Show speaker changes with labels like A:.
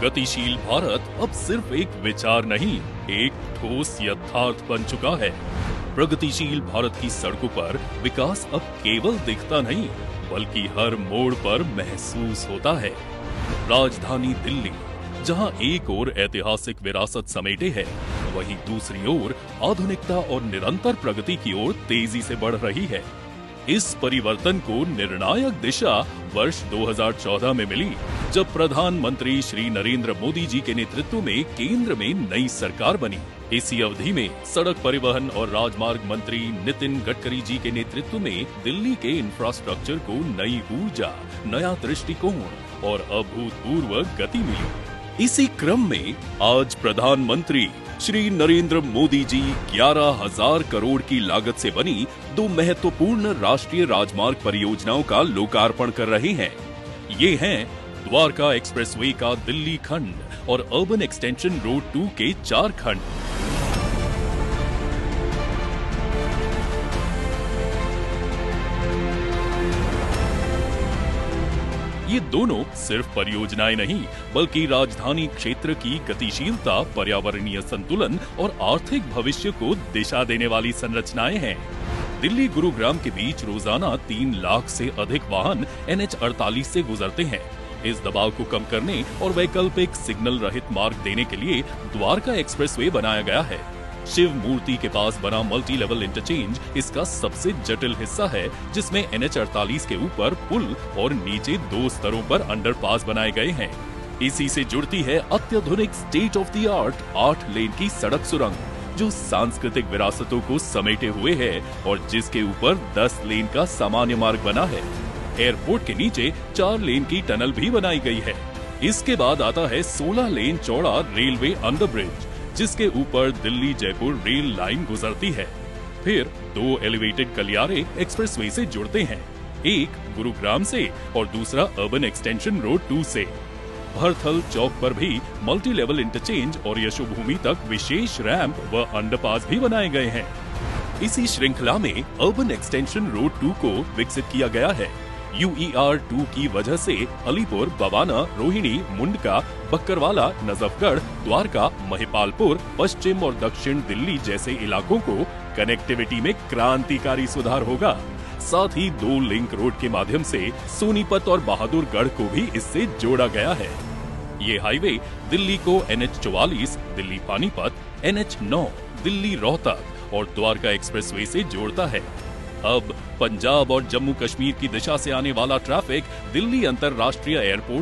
A: गतिशील भारत अब सिर्फ एक विचार नहीं, एक ठोस यथार्थ बन चुका है। प्रगतिशील भारत की सड़कों पर विकास अब केवल दिखता नहीं, बल्कि हर मोड़ पर महसूस होता है। राजधानी दिल्ली, जहां एक ओर ऐतिहासिक विरासत समेटे है, वहीं दूसरी ओर आधुनिकता और निरंतर प्रगति की ओर तेजी से बढ़ रही है। इस परिवर्तन को निर्णायक दिशा वर्ष 2014 में मिली, जब प्रधानमंत्री श्री नरेंद्र मोदी जी के नेतृत्व में केंद्र में नई सरकार बनी। इसी अवधि में सड़क परिवहन और राजमार्ग मंत्री नितिन गडकरी जी के नेतृत्व में दिल्ली के इंफ्रास्ट्रक्चर को नई ऊर्जा, नया दृष्टिकोण और अभूतपूर्व गति मिली। इसी क्रम में आज प्रधानमंत्री श्री नरेंद्र मोदी जी 11,000 करोड़ की लागत से बनी 2 महत्वपूर्ण राष्ट्रीय राजमार्ग परियोजनाओं का लोकार्पण कर रहे हैं। ये हैं द्वारका एक्सप्रेसवे का दिल्ली खंड और अर्बन एक्सटेंशन रोड 2 के 4 खंड। ये दोनों सिर्फ परियोजनाएं नहीं, बल्कि राजधानी क्षेत्र की गतिशीलता, पर्यावरणीय संतुलन और आर्थिक भविष्य को दिशा देने वाली संरचनाएं हैं। दिल्ली गुरुग्राम के बीच रोजाना 3 लाख से अधिक वाहन NH-48 से गुजरते हैं। इस दबाव को कम करने और वैकल्पिक सिग्नल रहित मार्ग देने के लिए द्वारका एक्सप्रेसवे बनाया गया है। शिव मूर्ति के पास बना मल्टी लेवल इंटरचेंज इसका सबसे जटिल हिस्सा है, जिसमें NH-48 के ऊपर पुल और नीचे 2 स्तरों पर अंडरपास बनाए गए हैं। इसी से जुड़ती है अत्याधुनिक स्टेट ऑफ द आर्ट 8 लेन की सड़क सुरंग, जो सांस्कृतिक विरासतों को समेटे हुए है और जिसके ऊपर 10 लेन का सामान्य मार्ग बना है। एयरपोर्ट के नीचे 4 लेन की टनल भी बनाई गई है। इसके बाद आता है 16 लेन चौड़ा रेलवे अंडरब्रिज, जिसके ऊपर दिल्ली जयपुर रेल लाइन गुजरती है। फिर 2 एलिवेटेड गलियारे एक्सप्रेसवे से जुड़ते हैं, एक गुरुग्राम से और दूसरा अर्बन एक्सटेंशन रोड 2 से। भरथल चौक पर भी मल्टी लेवल इंटरचेंज और यशोभूमि तक विशेष रैंप व अंडरपास भी बनाए गए हैं। इसी श्रृंखला में अर्बन एक्सटेंशन रोड 2 को विकसित किया गया है। UER 2 की वजह से अलीपुर, बवाना, रोहिणी, मुंडका, बक्करवाला, नजफगढ़, द्वारका, महिपालपुर, पश्चिम और दक्षिण दिल्ली जैसे इलाकों को कनेक्टिविटी में क्रांतिकारी सुधार होगा। साथ ही 2 लिंक रोड के माध्यम से सोनीपत और बहादुरगढ़ को भी इससे जोड़ा गया है। ये हाईवे दिल्ली को NH-44 दिल्ली पानीपत, NH-9 दिल्ली रोहतक और द्वारका एक्सप्रेसवे से जोड़ता है। अब पंजाब और जम्मू कश्मीर की दिशा से आने वाला ट्रैफिक दिल्ली अंतर्राष्ट्रीय एयरपोर्ट